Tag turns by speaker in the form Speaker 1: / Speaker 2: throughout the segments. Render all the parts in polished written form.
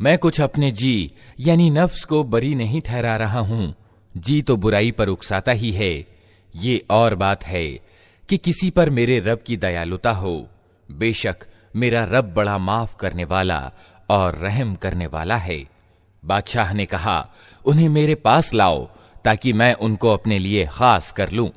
Speaker 1: मैं कुछ अपने जी यानी नफ्स को बरी नहीं ठहरा रहा हूं। जी तो बुराई पर उकसाता ही है। ये और बात है कि किसी पर मेरे रब की दयालुता हो। बेशक मेरा रब बड़ा माफ करने वाला और रहम करने वाला है। बादशाह ने कहा, उन्हें मेरे पास लाओ ताकि मैं उनको अपने लिए खास कर लूं।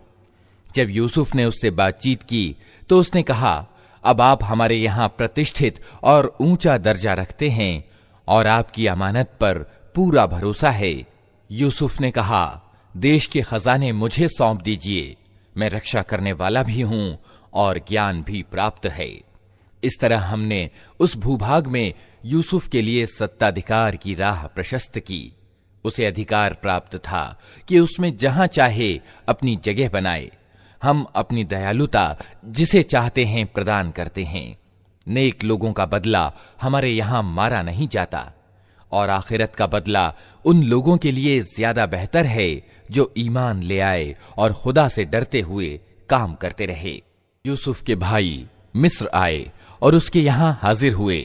Speaker 1: जब यूसुफ ने उससे बातचीत की तो उसने कहा, अब आप हमारे यहां प्रतिष्ठित और ऊंचा दर्जा रखते हैं और आपकी अमानत पर पूरा भरोसा है। यूसुफ ने कहा, देश के खजाने मुझे सौंप दीजिए, मैं रक्षा करने वाला भी हूं और ज्ञान भी प्राप्त है। इस तरह हमने उस भूभाग में यूसुफ के लिए सत्ताधिकार की राह प्रशस्त की। उसे अधिकार प्राप्त था कि उसमें जहां चाहे अपनी जगह बनाए। हम अपनी दयालुता जिसे चाहते हैं प्रदान करते हैं। नेक लोगों का बदला हमारे यहां मारा नहीं जाता और आखिरत का बदला उन लोगों के लिए ज्यादा बेहतर है जो ईमान ले आए और खुदा से डरते हुए काम करते रहे। यूसुफ के भाई मिस्र आए और उसके यहां हाजिर हुए।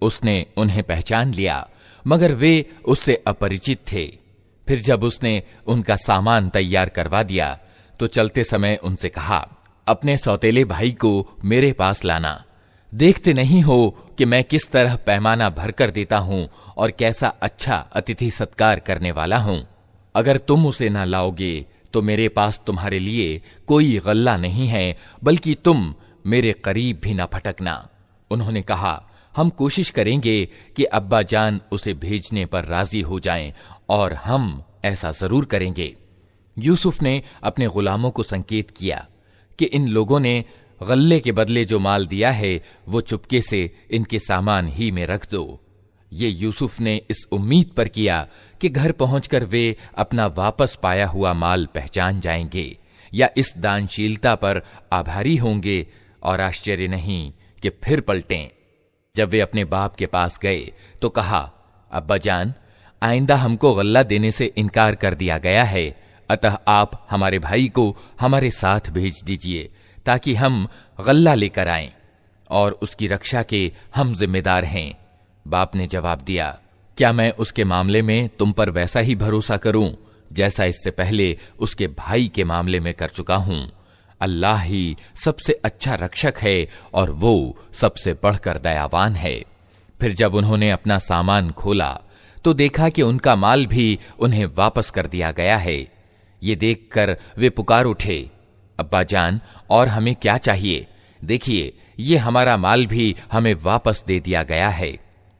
Speaker 1: उसने उन्हें पहचान लिया मगर वे उससे अपरिचित थे। फिर जब उसने उनका सामान तैयार करवा दिया तो चलते समय उनसे कहा, अपने सौतेले भाई को मेरे पास लाना। देखते नहीं हो कि मैं किस तरह पैमाना भरकर देता हूं और कैसा अच्छा अतिथि सत्कार करने वाला हूं। अगर तुम उसे ना लाओगे तो मेरे पास तुम्हारे लिए कोई गल्ला नहीं है, बल्कि तुम मेरे करीब भी ना फटकना। उन्होंने कहा, हम कोशिश करेंगे कि अब्बा जान उसे भेजने पर राजी हो जाएं और हम ऐसा जरूर करेंगे। यूसुफ ने अपने गुलामों को संकेत किया कि इन लोगों ने गल्ले के बदले जो माल दिया है वो चुपके से इनके सामान ही में रख दो। ये यूसुफ ने इस उम्मीद पर किया कि घर पहुंचकर वे अपना वापस पाया हुआ माल पहचान जाएंगे या इस दानशीलता पर आभारी होंगे और आश्चर्य नहीं कि फिर पलटें। जब वे अपने बाप के पास गए तो कहा, अब्बा जान, आइंदा हमको गल्ला देने से इनकार कर दिया गया है, अतः आप हमारे भाई को हमारे साथ भेज दीजिए ताकि हम गल्ला लेकर आएं और उसकी रक्षा के हम जिम्मेदार हैं। बाप ने जवाब दिया, क्या मैं उसके मामले में तुम पर वैसा ही भरोसा करूं जैसा इससे पहले उसके भाई के मामले में कर चुका हूं। अल्लाह ही सबसे अच्छा रक्षक है और वो सबसे बढ़कर दयावान है। फिर जब उन्होंने अपना सामान खोला तो देखा कि उनका माल भी उन्हें वापस कर दिया गया है। ये देखकर वे पुकार उठे, अब्बा जान, और हमें क्या चाहिए? देखिए, ये हमारा माल भी हमें वापस दे दिया गया है।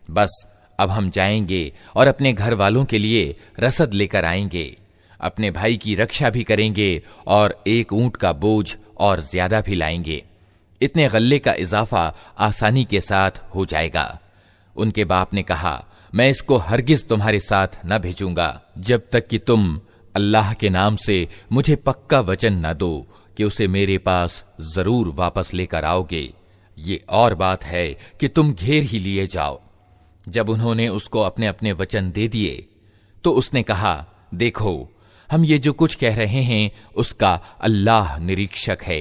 Speaker 1: बस अब हम जाएंगे और अपने घर वालों के लिए रसद लेकर आएंगे, अपने भाई की रक्षा भी करेंगे और एक ऊंट का बोझ और ज्यादा भी लाएंगे। इतने गल्ले का इजाफा आसानी के साथ हो जाएगा। उनके बाप ने कहा, मैं इसको हरगिज तुम्हारे साथ न भेजूंगा जब तक कि तुम अल्लाह के नाम से मुझे पक्का वचन न दो कि उसे मेरे पास जरूर वापस लेकर आओगे। ये और बात है कि तुम घेर ही लिए जाओ। जब उन्होंने उसको अपने अपने वचन दे दिए तो उसने कहा, देखो, हम ये जो कुछ कह रहे हैं उसका अल्लाह निरीक्षक है।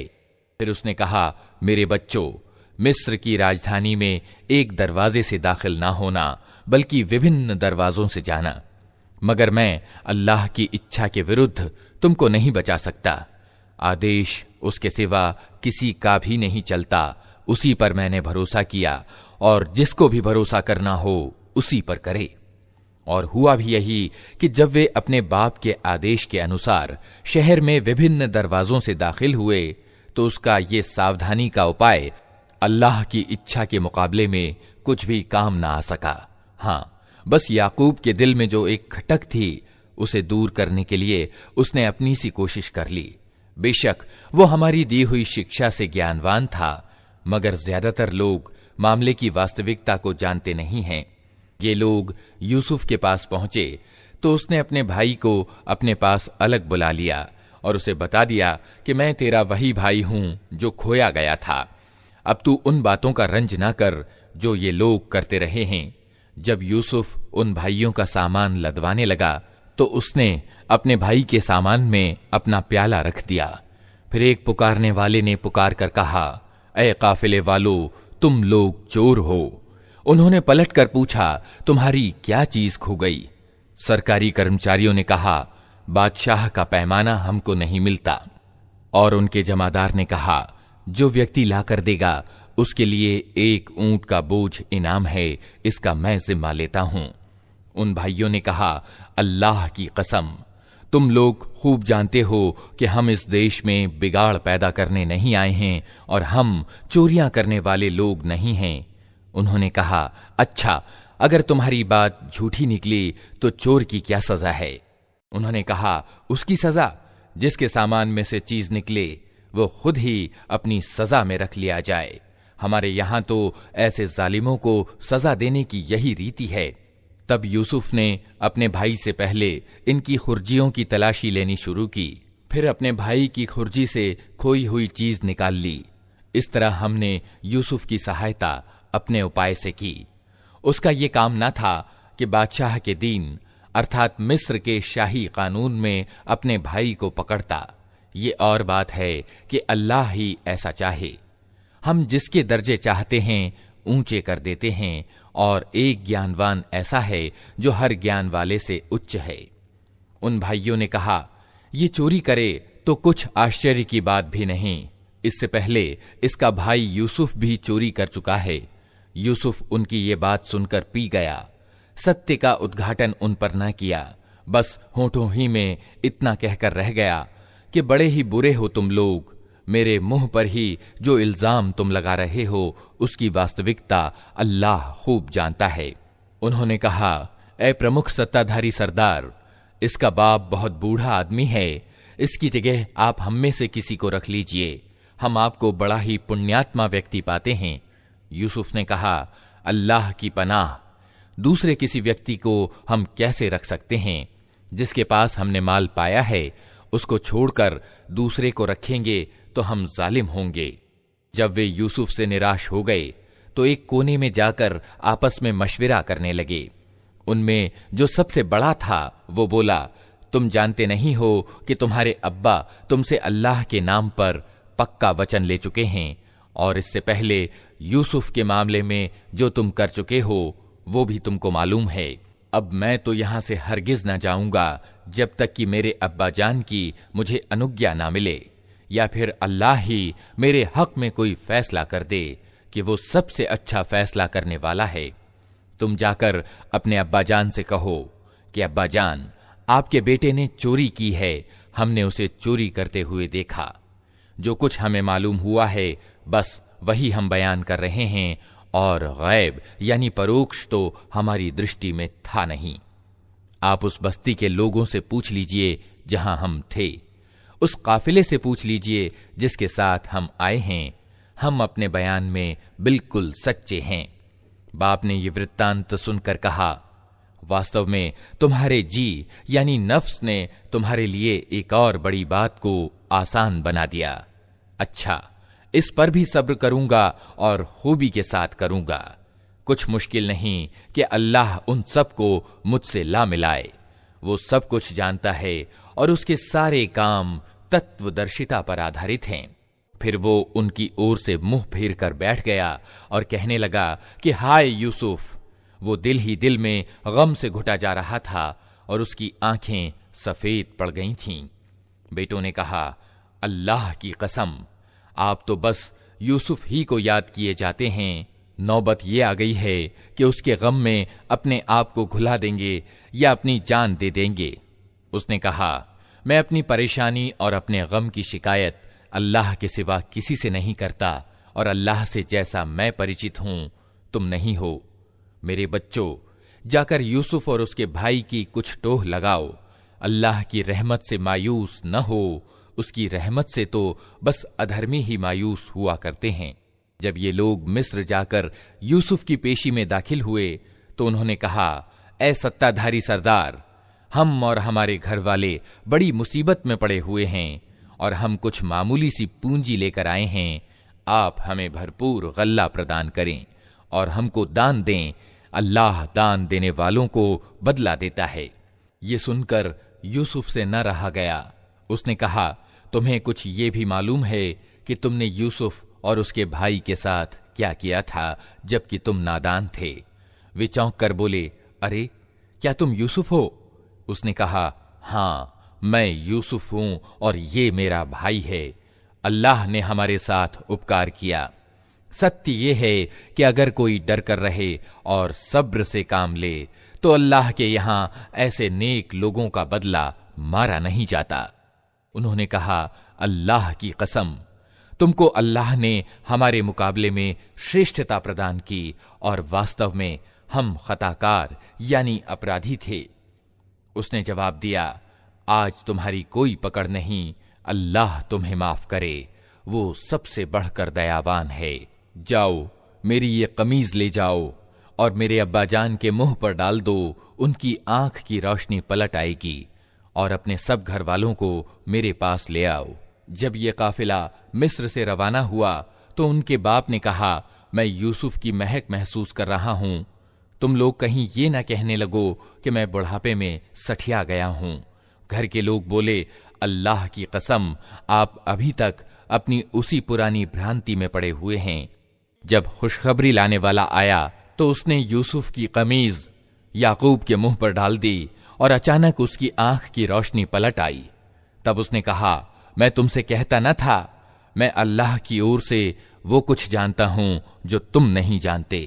Speaker 1: फिर उसने कहा, मेरे बच्चों, मिस्र की राजधानी में एक दरवाजे से दाखिल ना होना बल्कि विभिन्न दरवाजों से जाना, मगर मैं अल्लाह की इच्छा के विरुद्ध तुमको नहीं बचा सकता। आदेश उसके सिवा किसी का भी नहीं चलता, उसी पर मैंने भरोसा किया और जिसको भी भरोसा करना हो उसी पर करे। और हुआ भी यही कि जब वे अपने बाप के आदेश के अनुसार शहर में विभिन्न दरवाजों से दाखिल हुए तो उसका ये सावधानी का उपाय अल्लाह की इच्छा के मुकाबले में कुछ भी काम ना आ सका। हाँ, बस याकूब के दिल में जो एक खटक थी उसे दूर करने के लिए उसने अपनी सी कोशिश कर ली। बेशक वो हमारी दी हुई शिक्षा से ज्ञानवान था, मगर ज्यादातर लोग मामले की वास्तविकता को जानते नहीं हैं। ये लोग यूसुफ के पास पहुंचे तो उसने अपने भाई को अपने पास अलग बुला लिया और उसे बता दिया कि मैं तेरा वही भाई हूं जो खोया गया था। अब तू उन बातों का रंज ना कर जो ये लोग करते रहे हैं। जब यूसुफ उन भाइयों का सामान लदवाने लगा तो उसने अपने भाई के सामान में अपना प्याला रख दिया। फिर एक पुकारने वाले ने पुकार कर कहा, ऐ काफिले वालों, तुम लोग चोर हो। उन्होंने पलटकर पूछा, तुम्हारी क्या चीज खो गई? सरकारी कर्मचारियों ने कहा, बादशाह का पैमाना हमको नहीं मिलता। और उनके जमादार ने कहा, जो व्यक्ति लाकर देगा उसके लिए 1 ऊंट का बोझ इनाम है, इसका मैं जिम्मा लेता हूं। उन भाइयों ने कहा, अल्लाह की कसम, तुम लोग खूब जानते हो कि हम इस देश में बिगाड़ पैदा करने नहीं आए हैं और हम चोरियां करने वाले लोग नहीं हैं। उन्होंने कहा, अच्छा, अगर तुम्हारी बात झूठी निकली तो चोर की क्या सजा है? उन्होंने कहा, उसकी सजा, जिसके सामान में से चीज निकले वो खुद ही अपनी सजा में रख लिया जाए। हमारे यहां तो ऐसे जालिमों को सजा देने की यही रीति है। तब यूसुफ ने अपने भाई से पहले इनकी खुर्जियों की तलाशी लेनी शुरू की, फिर अपने भाई की खुर्जी से खोई हुई चीज निकाल ली। इस तरह हमने यूसुफ की सहायता अपने उपाय से की। उसका ये काम न था कि बादशाह के दीन अर्थात मिस्र के शाही कानून में अपने भाई को पकड़ता। ये और बात है कि अल्लाह ही ऐसा चाहे। हम जिसके दर्जे चाहते हैं ऊंचे कर देते हैं, और एक ज्ञानवान ऐसा है जो हर ज्ञान वाले से उच्च है। उन भाइयों ने कहा, ये चोरी करे तो कुछ आश्चर्य की बात भी नहीं। इससे पहले इसका भाई यूसुफ भी चोरी कर चुका है। यूसुफ उनकी ये बात सुनकर पी गया। सत्य का उद्घाटन उन पर न किया, बस होठों ही में इतना कहकर रह गया कि बड़े ही बुरे हो तुम लोग। मेरे मुंह पर ही जो इल्जाम तुम लगा रहे हो उसकी वास्तविकता अल्लाह खूब जानता है। उन्होंने कहा, ए प्रमुख सत्ताधारी सरदार, इसका बाप बहुत बूढ़ा आदमी है, इसकी जगह आप हम में से किसी को रख लीजिए, हम आपको बड़ा ही पुण्यात्मा व्यक्ति पाते हैं। यूसुफ ने कहा, अल्लाह की पनाह, दूसरे किसी व्यक्ति को हम कैसे रख सकते हैं? जिसके पास हमने माल पाया है उसको छोड़कर दूसरे को रखेंगे तो हम जालिम होंगे। जब वे यूसुफ से निराश हो गए तो एक कोने में जाकर आपस में मशविरा करने लगे। उनमें जो सबसे बड़ा था वो बोला, तुम जानते नहीं हो कि तुम्हारे अब्बा तुमसे अल्लाह के नाम पर पक्का वचन ले चुके हैं, और इससे पहले यूसुफ के मामले में जो तुम कर चुके हो वो भी तुमको मालूम है। अब मैं तो यहां से हरगिज न जाऊंगा जब तक कि मेरे अब्बा जान की मुझे अनुज्ञा ना मिले, या फिर अल्लाह ही मेरे हक में कोई फैसला कर दे कि वो सबसे अच्छा फैसला करने वाला है। तुम जाकर अपने अब्बा जान से कहो कि अब्बा जान, आपके बेटे ने चोरी की है, हमने उसे चोरी करते हुए देखा। जो कुछ हमें मालूम हुआ है बस वही हम बयान कर रहे हैं, और गैब यानी परोक्ष तो हमारी दृष्टि में था नहीं। आप उस बस्ती के लोगों से पूछ लीजिए जहां हम थे, उस काफिले से पूछ लीजिए जिसके साथ हम आए हैं, हम अपने बयान में बिल्कुल सच्चे हैं। बाप ने ये वृत्तांत सुनकर कहा, वास्तव में तुम्हारे जी यानी नफ्स ने तुम्हारे लिए एक और बड़ी बात को आसान बना दिया। अच्छा, इस पर भी सब्र करूंगा और खूबी के साथ करूंगा। कुछ मुश्किल नहीं कि अल्लाह उन सब को मुझसे ला मिलाए। वो सब कुछ जानता है और उसके सारे काम तत्वदर्शिता पर आधारित हैं। फिर वो उनकी ओर से मुंह फेर कर बैठ गया और कहने लगा कि हाय यूसुफ। वो दिल ही दिल में गम से घुटा जा रहा था और उसकी आंखें सफेद पड़ गई थीं। बेटों ने कहा, अल्लाह की कसम, आप तो बस यूसुफ ही को याद किए जाते हैं। नौबत ये आ गई है कि उसके गम में अपने आप को घुला देंगे या अपनी जान दे देंगे। उसने कहा, मैं अपनी परेशानी और अपने गम की शिकायत अल्लाह के सिवा किसी से नहीं करता, और अल्लाह से जैसा मैं परिचित हूं तुम नहीं हो। मेरे बच्चों, जाकर यूसुफ और उसके भाई की कुछ टोह लगाओ। अल्लाह की रहमत से मायूस न हो, उसकी रहमत से तो बस अधर्मी ही मायूस हुआ करते हैं। जब ये लोग मिस्र जाकर यूसुफ की पेशी में दाखिल हुए तो उन्होंने कहा, ऐ सत्ताधारी सरदार, हम और हमारे घर वाले बड़ी मुसीबत में पड़े हुए हैं और हम कुछ मामूली सी पूंजी लेकर आए हैं। आप हमें भरपूर गल्ला प्रदान करें और हमको दान दें। अल्लाह दान देने वालों को बदला देता है। ये सुनकर यूसुफ से न रहा गया। उसने कहा, तुम्हें कुछ ये भी मालूम है कि तुमने यूसुफ और उसके भाई के साथ क्या किया था जबकि तुम नादान थे। वे चौंक कर बोले, अरे क्या तुम यूसुफ हो? उसने कहा, हां, मैं यूसुफ हूं और ये मेरा भाई है। अल्लाह ने हमारे साथ उपकार किया। सत्य ये है कि अगर कोई डर कर रहे और सब्र से काम ले तो अल्लाह के यहां ऐसे नेक लोगों का बदला मारा नहीं जाता। उन्होंने कहा, अल्लाह की कसम, तुमको अल्लाह ने हमारे मुकाबले में श्रेष्ठता प्रदान की और वास्तव में हम खताकार यानी अपराधी थे। उसने जवाब दिया, आज तुम्हारी कोई पकड़ नहीं, अल्लाह तुम्हें माफ करे, वो सबसे बढ़कर दयावान है। जाओ, मेरी ये कमीज ले जाओ और मेरे अब्बाजान के मुंह पर डाल दो, उनकी आंख की रोशनी पलट आएगी, और अपने सब घर वालों को मेरे पास ले आओ। जब ये काफिला मिस्र से रवाना हुआ तो उनके बाप ने कहा, मैं यूसुफ की महक महसूस कर रहा हूं। तुम लोग कहीं ये ना कहने लगो कि मैं बुढ़ापे में सठिया गया हूं। घर के लोग बोले, अल्लाह की कसम, आप अभी तक अपनी उसी पुरानी भ्रांति में पड़े हुए हैं। जब खुशखबरी लाने वाला आया तो उसने यूसुफ की कमीज याकूब के मुंह पर डाल दी और अचानक उसकी आंख की रोशनी पलट आई। तब उसने कहा, मैं तुमसे कहता न था, मैं अल्लाह की ओर से वो कुछ जानता हूं जो तुम नहीं जानते।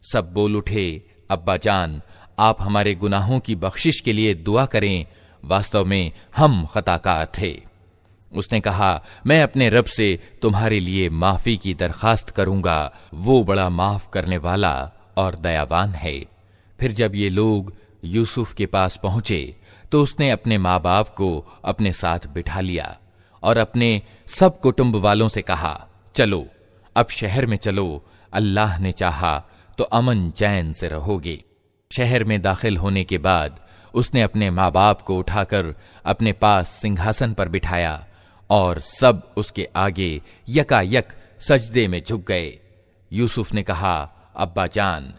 Speaker 1: सब बोल उठे, अब्बा जान, आप हमारे गुनाहों की बख्शिश के लिए दुआ करें, वास्तव में हम खताकार थे। उसने कहा, मैं अपने रब से तुम्हारे लिए माफी की दरखास्त करूंगा, वो बड़ा माफ करने वाला और दयावान है। फिर जब ये लोग यूसुफ के पास पहुंचे तो उसने अपने माँ बाप को अपने साथ बिठा लिया और अपने सब कुटुंब वालों से कहा, चलो अब शहर में चलो, अल्लाह ने चाहा तो अमन चैन से रहोगे। शहर में दाखिल होने के बाद उसने अपने माँ बाप को उठाकर अपने पास सिंहासन पर बिठाया और सब उसके आगे यकायक सजदे में झुक गए। यूसुफ ने कहा, अब्बा जान,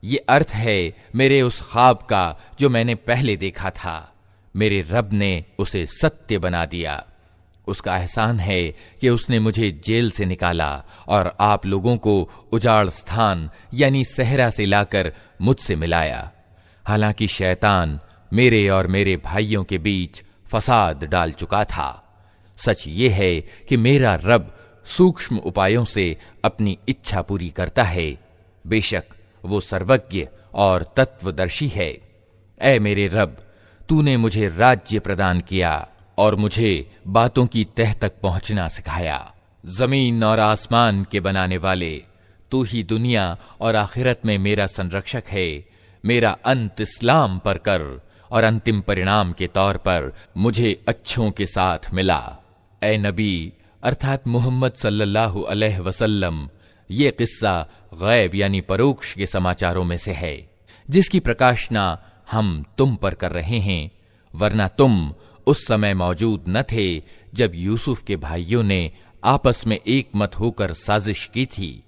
Speaker 1: ये अर्थ है मेरे उस ख्वाब का जो मैंने पहले देखा था। मेरे रब ने उसे सत्य बना दिया। उसका एहसान है कि उसने मुझे जेल से निकाला और आप लोगों को उजाड़ स्थान यानी सहरा से लाकर मुझसे मिलाया। हालांकि शैतान मेरे और मेरे भाइयों के बीच फसाद डाल चुका था। सच ये है कि मेरा रब सूक्ष्म उपायों से अपनी इच्छा पूरी करता है। बेशक वो सर्वज्ञ और तत्वदर्शी है। ऐ मेरे रब, तूने मुझे राज्य प्रदान किया और मुझे बातों की तह तक पहुंचना सिखाया। जमीन और आसमान के बनाने वाले, तू ही दुनिया और आखिरत में मेरा संरक्षक है। मेरा अंत इस्लाम पर कर और अंतिम परिणाम के तौर पर मुझे अच्छों के साथ मिला। ऐ नबी अर्थात मोहम्मद सल्लल्लाहु अलैहि वसल्लम, ये किस्सा गैब यानी परोक्ष के समाचारों में से है, जिसकी प्रकाशना हम तुम पर कर रहे हैं, वरना तुम उस समय मौजूद न थे जब यूसुफ के भाइयों ने आपस में एक मत होकर साजिश की थी।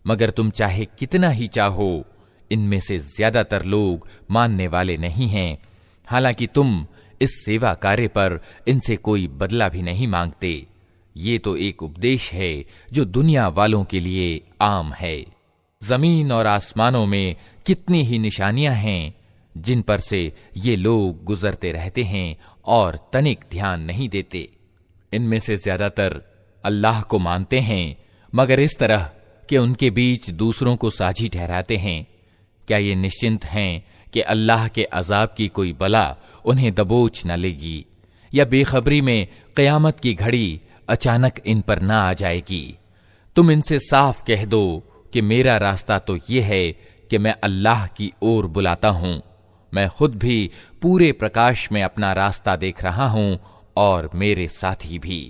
Speaker 1: मगर तुम चाहे कितना ही चाहो, इनमें से ज्यादातर लोग मानने वाले नहीं हैं। हालांकि तुम इस सेवा कार्य पर इनसे कोई बदला भी नहीं मांगते। ये तो एक उपदेश है जो दुनिया वालों के लिए आम है। जमीन और आसमानों में कितनी ही निशानियां हैं जिन पर से ये लोग गुजरते रहते हैं और तनिक ध्यान नहीं देते। इनमें से ज्यादातर अल्लाह को मानते हैं, मगर इस तरह कि उनके बीच दूसरों को साझी ठहराते हैं। क्या ये निश्चिंत हैं कि अल्लाह के अजाब की कोई बला उन्हें दबोच न लेगी, या बेखबरी में क़यामत की घड़ी अचानक इन पर ना आ जाएगी? तुम इनसे साफ कह दो कि मेरा रास्ता तो ये है कि मैं अल्लाह की ओर बुलाता हूं। मैं खुद भी पूरे प्रकाश में अपना रास्ता देख रहा हूं और मेरे साथी भी,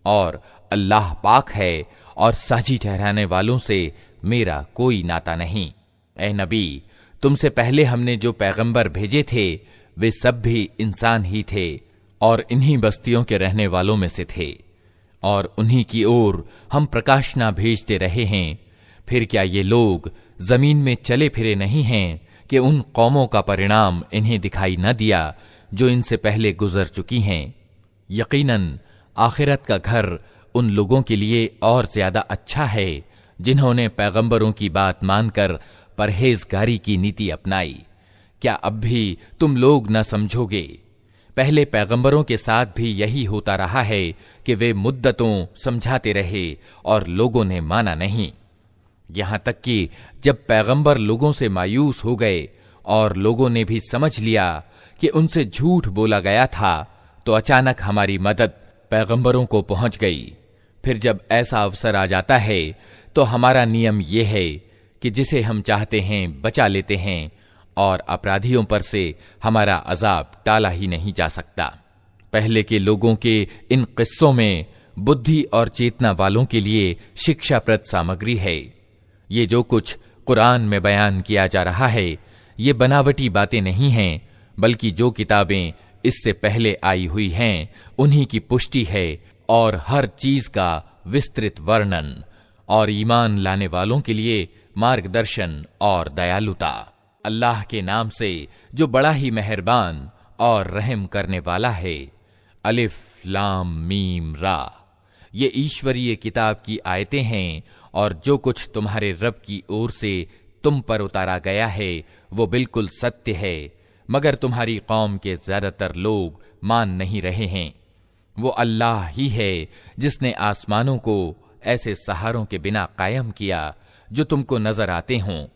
Speaker 1: और अल्लाह पाक है और साझी ठहराने वालों से मेरा कोई नाता नहीं। ऐ नबी, तुमसे पहले हमने जो पैगंबर भेजे थे वे सब भी इंसान ही थे और इन्हीं बस्तियों के रहने वालों में से थे, और उन्हीं की ओर हम प्रकाशना भेजते रहे हैं। फिर क्या ये लोग जमीन में चले फिरे नहीं हैं कि उन कौमों का परिणाम इन्हें दिखाई न दिया जो इनसे पहले गुजर चुकी हैं? यकीनन आखिरत का घर उन लोगों के लिए और ज्यादा अच्छा है जिन्होंने पैगंबरों की बात मानकर परहेजगारी की नीति अपनाई। क्या अब भी तुम लोग न समझोगे? पहले पैगंबरों के साथ भी यही होता रहा है कि वे मुद्दतों समझाते रहे और लोगों ने माना नहीं। यहां तक कि जब पैगंबर लोगों से मायूस हो गए और लोगों ने भी समझ लिया कि उनसे झूठ बोला गया था, तो अचानक हमारी मदद पैगंबरों को पहुंच गई। फिर जब ऐसा अवसर आ जाता है तो हमारा नियम यह है कि जिसे हम चाहते हैं बचा लेते हैं और अपराधियों पर से हमारा अजाब टाला ही नहीं जा सकता। पहले के लोगों के इन किस्सों में बुद्धि और चेतना वालों के लिए शिक्षाप्रद सामग्री है। ये जो कुछ कुरान में बयान किया जा रहा है, ये बनावटी बातें नहीं हैं, बल्कि जो किताबें इससे पहले आई हुई हैं उन्हीं की पुष्टि है और हर चीज का विस्तृत वर्णन, और ईमान लाने वालों के लिए मार्गदर्शन और दयालुता। अल्लाह के नाम से जो बड़ा ही मेहरबान और रहम करने वाला है। अलिफ लाम मीम रा। ये ईश्वरीय किताब की आयतें हैं और जो कुछ तुम्हारे रब की ओर से तुम पर उतारा गया है वो बिल्कुल सत्य है, मगर तुम्हारी कौम के ज्यादातर लोग मान नहीं रहे हैं। वो अल्लाह ही है जिसने आसमानों को ऐसे सहारों के बिना कायम किया जो तुमको नजर आते हों।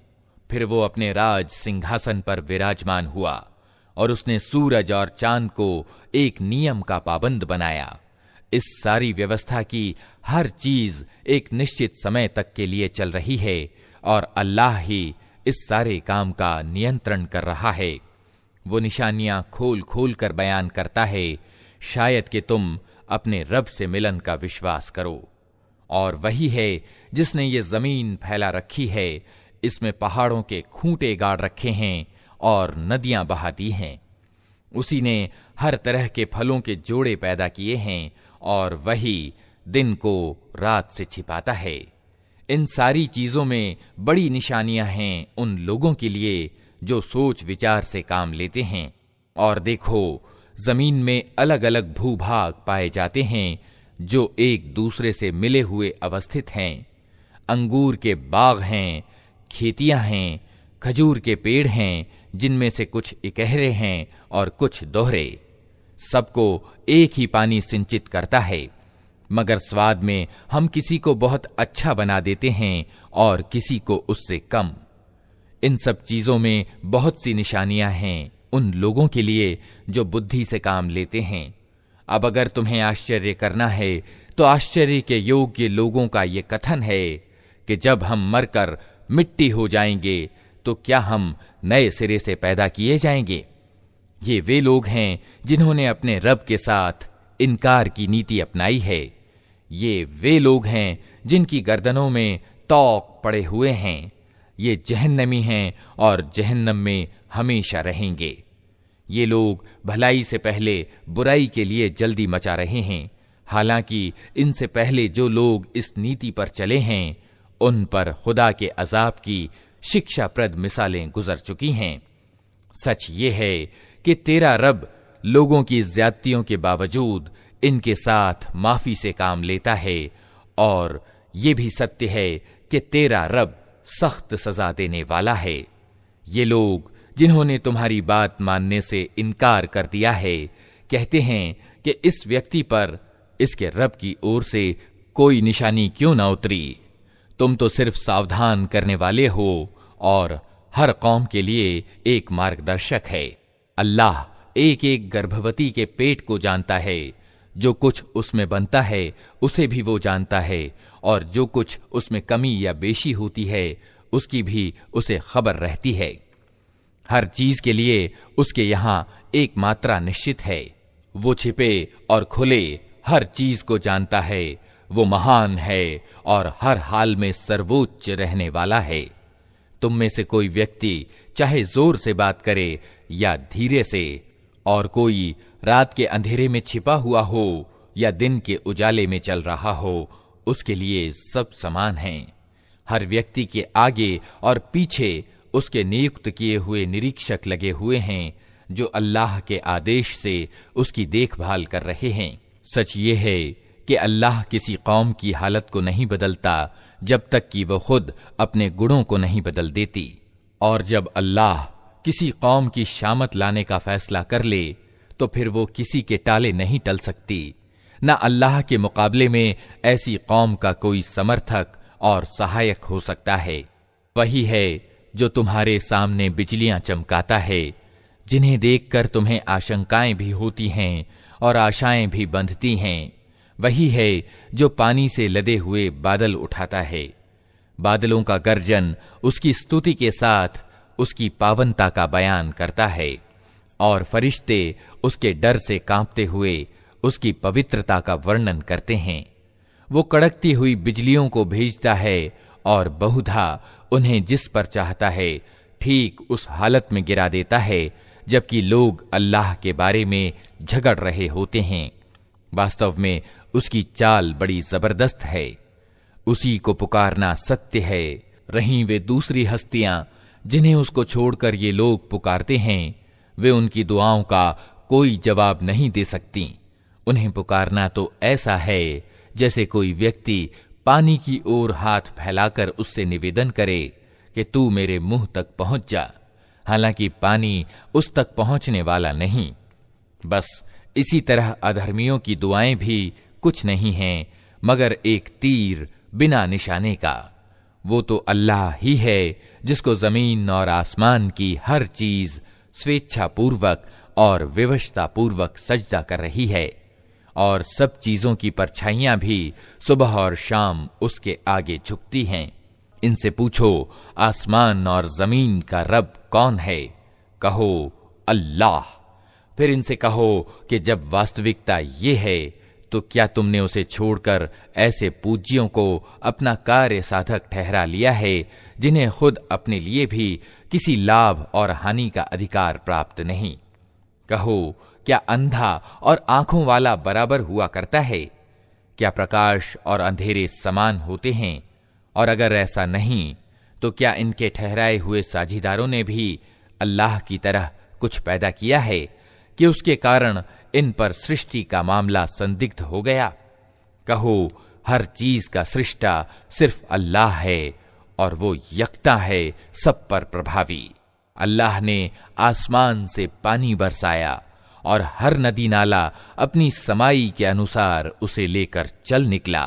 Speaker 1: फिर वो अपने राज सिंहासन पर विराजमान हुआ और उसने सूरज और चांद को एक नियम का पाबंद बनाया। इस सारी व्यवस्था की हर चीज एक निश्चित समय तक के लिए चल रही है और अल्लाह ही इस सारे काम का नियंत्रण कर रहा है। वो निशानियां खोल खोल कर बयान करता है, शायद कि तुम अपने रब से मिलन का विश्वास करो। और वही है जिसने ये जमीन फैला रखी है, इसमें पहाड़ों के खूंटे गाड़ रखे हैं और नदियां बहा दी हैं। उसी ने हर तरह के फलों के जोड़े पैदा किए हैं और वही दिन को रात से छिपाता है। इन सारी चीजों में बड़ी निशानियां हैं उन लोगों के लिए जो सोच विचार से काम लेते हैं। और देखो, जमीन में अलग अलग भूभाग पाए जाते हैं जो एक दूसरे से मिले हुए अवस्थित हैं। अंगूर के बाग हैं, खेतियां हैं, खजूर के पेड़ हैं जिनमें से कुछ इकहरे हैं और कुछ दोहरे। सबको एक ही पानी सिंचित करता है, मगर स्वाद में हम किसी को बहुत अच्छा बना देते हैं और किसी को उससे कम। इन सब चीजों में बहुत सी निशानियां हैं उन लोगों के लिए जो बुद्धि से काम लेते हैं। अब अगर तुम्हें आश्चर्य करना है तो आश्चर्य के योग्य लोगों का ये कथन है कि जब हम मरकर मिट्टी हो जाएंगे तो क्या हम नए सिरे से पैदा किए जाएंगे। ये वे लोग हैं जिन्होंने अपने रब के साथ इनकार की नीति अपनाई है। ये वे लोग हैं जिनकी गर्दनों में तौक पड़े हुए हैं। ये जहन्नमी हैं और जहन्नम में हमेशा रहेंगे। ये लोग भलाई से पहले बुराई के लिए जल्दी मचा रहे हैं, हालांकि इनसे पहले जो लोग इस नीति पर चले हैं उन पर खुदा के अजाब की शिक्षाप्रद मिसालें गुजर चुकी हैं। सच ये है कि तेरा रब लोगों की ज्यादतियों के बावजूद इनके साथ माफी से काम लेता है, और ये भी सत्य है कि तेरा रब सख्त सजा देने वाला है। ये लोग जिन्होंने तुम्हारी बात मानने से इनकार कर दिया है, कहते हैं कि इस व्यक्ति पर इसके रब की ओर से कोई निशानी क्यों ना उतरी। तुम तो सिर्फ सावधान करने वाले हो और हर कौम के लिए एक मार्गदर्शक है। अल्लाह एक एक गर्भवती के पेट को जानता है, जो कुछ उसमें बनता है उसे भी वो जानता है, और जो कुछ उसमें कमी या बेशी होती है उसकी भी उसे खबर रहती है। हर चीज के लिए उसके यहां एक मात्रा निश्चित है। वो छिपे और खुले हर चीज को जानता है। वो महान है और हर हाल में सर्वोच्च रहने वाला है। तुम में से कोई व्यक्ति चाहे जोर से बात करे या धीरे से, और कोई रात के अंधेरे में छिपा हुआ हो या दिन के उजाले में चल रहा हो, उसके लिए सब समान हैं। हर व्यक्ति के आगे और पीछे उसके नियुक्त किए हुए निरीक्षक लगे हुए हैं जो अल्लाह के आदेश से उसकी देखभाल कर रहे हैं। सच ये है कि अल्लाह किसी कौम की हालत को नहीं बदलता जब तक कि वह खुद अपने गुणों को नहीं बदल देती। और जब अल्लाह किसी कौम की शामत लाने का फैसला कर ले तो फिर वो किसी के टाले नहीं टल सकती। न अल्लाह के मुकाबले में ऐसी कौम का कोई समर्थक और सहायक हो सकता है। वही है जो तुम्हारे सामने बिजलियां चमकाता है, जिन्हें देखकर तुम्हें आशंकाएं भी होती हैं और आशाएं भी बंधती हैं। वही है जो पानी से लदे हुए बादल उठाता है। बादलों का गर्जन उसकी स्तुति के साथ उसकी पावनता का बयान करता है और फरिश्ते उसके डर से कांपते हुए उसकी पवित्रता का वर्णन करते हैं। वो कड़कती हुई बिजलियों को भेजता है और बहुधा उन्हें जिस पर चाहता है ठीक उस हालत में गिरा देता है जबकि लोग अल्लाह के बारे में झगड़ रहे होते हैं। वास्तव में उसकी चाल बड़ी जबरदस्त है। उसी को पुकारना सत्य है। रहीं वे दूसरी हस्तियां जिन्हें उसको छोड़कर ये लोग पुकारते हैं, वे उनकी दुआओं का कोई जवाब नहीं दे सकती। उन्हें पुकारना तो ऐसा है जैसे कोई व्यक्ति पानी की ओर हाथ फैलाकर उससे निवेदन करे कि तू मेरे मुंह तक पहुंच जा, हालांकि पानी उस तक पहुंचने वाला नहीं। बस इसी तरह अधर्मियों की दुआएं भी कुछ नहीं हैं मगर एक तीर बिना निशाने का। वो तो अल्लाह ही है जिसको जमीन और आसमान की हर चीज स्वेच्छापूर्वक और विवशतापूर्वक सजदा कर रही है और सब चीजों की परछाइयां भी सुबह और शाम उसके आगे झुकती हैं। इनसे पूछो आसमान और जमीन का रब कौन है? कहो अल्लाह। फिर इनसे कहो कि जब वास्तविकता ये है तो क्या तुमने उसे छोड़कर ऐसे पूज्यों को अपना कार्य साधक ठहरा लिया है जिन्हें खुद अपने लिए भी किसी लाभ और हानि का अधिकार प्राप्त नहीं? कहो क्या अंधा और आंखों वाला बराबर हुआ करता है? क्या प्रकाश और अंधेरे समान होते हैं? और अगर ऐसा नहीं तो क्या इनके ठहराए हुए साझीदारों ने भी अल्लाह की तरह कुछ पैदा किया है कि उसके कारण इन पर सृष्टि का मामला संदिग्ध हो गया? कहो हर चीज का सृष्टा सिर्फ अल्लाह है और वो यकता है, सब पर प्रभावी। अल्लाह ने आसमान से पानी बरसाया और हर नदी नाला अपनी समाई के अनुसार उसे लेकर चल निकला।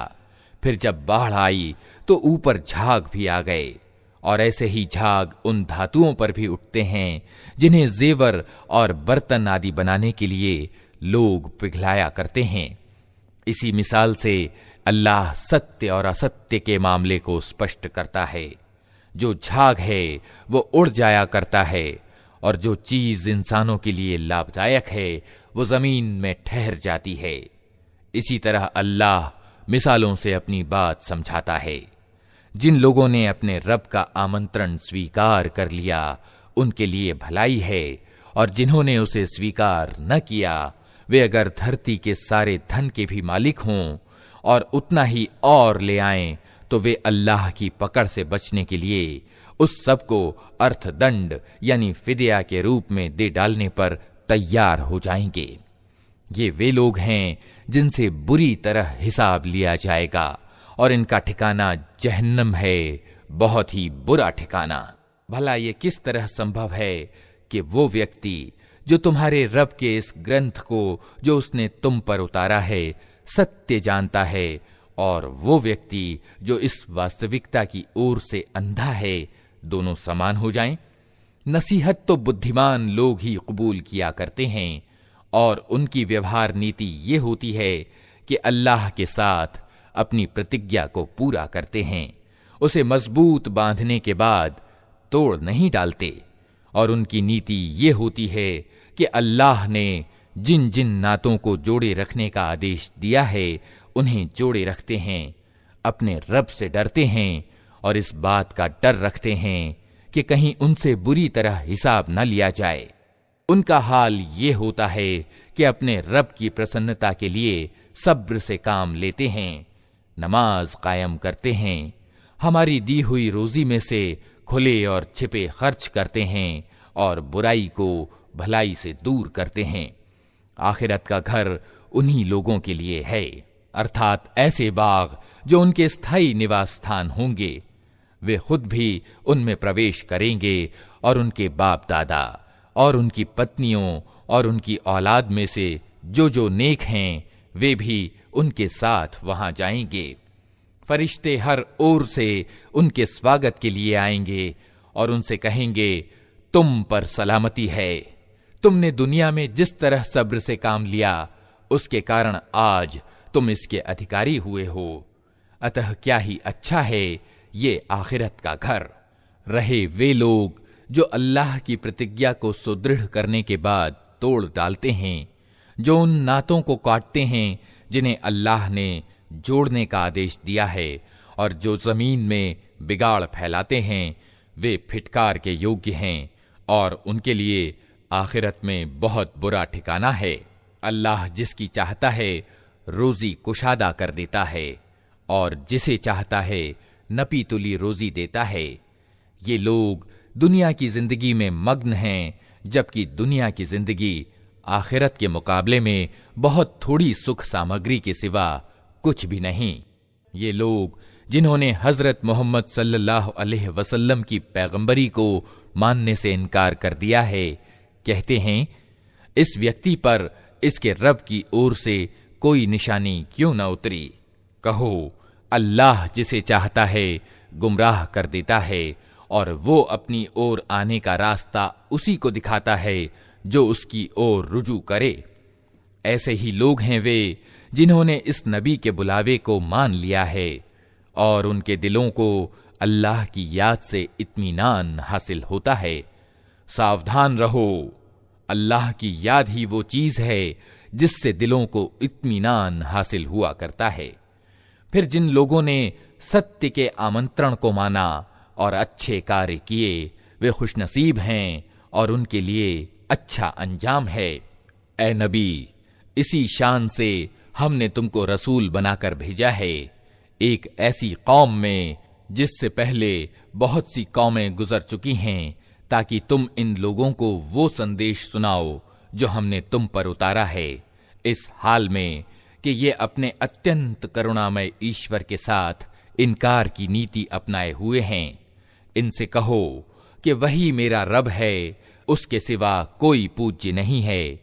Speaker 1: फिर जब बाढ़ आई तो ऊपर झाग भी आ गए और ऐसे ही झाग उन धातुओं पर भी उठते हैं जिन्हें जेवर और बर्तन आदि बनाने के लिए लोग पिघलाया करते हैं। इसी मिसाल से अल्लाह सत्य और असत्य के मामले को स्पष्ट करता है। जो झाग है वो उड़ जाया करता है और जो चीज इंसानों के लिए लाभदायक है वो जमीन में ठहर जाती है। इसी तरह अल्लाह मिसालों से अपनी बात समझाता है। जिन लोगों ने अपने रब का आमंत्रण स्वीकार कर लिया उनके लिए भलाई है, और जिन्होंने उसे स्वीकार न किया वे अगर धरती के सारे धन के भी मालिक हों और उतना ही और ले आएं तो वे अल्लाह की पकड़ से बचने के लिए उस सब को अर्थदंड यानी फिदिया के रूप में दे डालने पर तैयार हो जाएंगे। ये वे लोग हैं जिनसे बुरी तरह हिसाब लिया जाएगा और इनका ठिकाना जहन्नम है, बहुत ही बुरा ठिकाना। भला ये किस तरह संभव है कि वो व्यक्ति जो तुम्हारे रब के इस ग्रंथ को जो उसने तुम पर उतारा है सत्य जानता है और वो व्यक्ति जो इस वास्तविकता की ओर से अंधा है, दोनों समान हो जाएं? नसीहत तो बुद्धिमान लोग ही कबूल किया करते हैं और उनकी व्यवहार नीति ये होती है कि अल्लाह के साथ अपनी प्रतिज्ञा को पूरा करते हैं, उसे मजबूत बांधने के बाद तोड़ नहीं डालते। और उनकी नीति ये होती है कि अल्लाह ने जिन जिन नातों को जोड़े रखने का आदेश दिया है उन्हें जोड़े रखते हैं, अपने रब से डरते हैं और इस बात का डर रखते हैं कि कहीं उनसे बुरी तरह हिसाब न लिया जाए। उनका हाल ये होता है कि अपने रब की प्रसन्नता के लिए सब्र से काम लेते हैं, नमाज कायम करते हैं, हमारी दी हुई रोजी में से खुले और छिपे खर्च करते हैं और बुराई को भलाई से दूर करते हैं। आखिरत का घर उन्हीं लोगों के लिए है। अर्थात ऐसे बाग जो उनके स्थायी निवास स्थान होंगे। वे खुद भी उनमें प्रवेश करेंगे और उनके बाप दादा और उनकी पत्नियों और उनकी औलाद में से जो नेक हैं वे भी उनके साथ वहां जाएंगे। फरिश्ते हर ओर से उनके स्वागत के लिए आएंगे और उनसे कहेंगे, तुम पर सलामती है। तुमने दुनिया में जिस तरह सब्र से काम लिया उसके कारण आज तुम इसके अधिकारी हुए हो। अतः क्या ही अच्छा है ये आखिरत का घर। रहे वे लोग जो अल्लाह की प्रतिज्ञा को सुदृढ़ करने के बाद तोड़ डालते हैं, जो उन नातों को काटते हैं जिन्हें अल्लाह ने जोड़ने का आदेश दिया है, और जो जमीन में बिगाड़ फैलाते हैं, वे फिटकार के योग्य हैं और उनके लिए आखिरत में बहुत बुरा ठिकाना है। अल्लाह जिसकी चाहता है रोजी कुशादा कर देता है और जिसे चाहता है नपी तुली रोजी देता है। ये लोग दुनिया की जिंदगी में मग्न हैं, जबकि दुनिया की जिंदगी आखिरत के मुकाबले में बहुत थोड़ी सुख सामग्री के सिवा कुछ भी नहीं। ये लोग जिन्होंने हजरत मोहम्मद सल्लल्लाहु अलैहि वसल्लम की पैगंबरी को मानने से इनकार कर दिया है, कहते हैं, इस व्यक्ति पर इसके रब की ओर से कोई निशानी क्यों न उतरी। कहो, अल्लाह जिसे चाहता है गुमराह कर देता है और वो अपनी ओर आने का रास्ता उसी को दिखाता है जो उसकी ओर रुजू करे। ऐसे ही लोग हैं वे जिन्होंने इस नबी के बुलावे को मान लिया है और उनके दिलों को अल्लाह की याद से इत्मीनान हासिल होता है। सावधान रहो, अल्लाह की याद ही वो चीज है जिससे दिलों को इत्मीनान हासिल हुआ करता है। फिर जिन लोगों ने सत्य के आमंत्रण को माना और अच्छे कार्य किए, वे खुशनसीब हैं और उनके लिए अच्छा अंजाम है। ए नबी, इसी शान से हमने तुमको रसूल बनाकर भेजा है, एक ऐसी कौम में जिससे पहले बहुत सी कौमें गुजर चुकी हैं, ताकि तुम इन लोगों को वो संदेश सुनाओ जो हमने तुम पर उतारा है, इस हाल में कि ये अपने अत्यंत करुणामय ईश्वर के साथ इनकार की नीति अपनाए हुए हैं। इनसे कहो कि वही मेरा रब है, उसके सिवा कोई पूज्य नहीं है।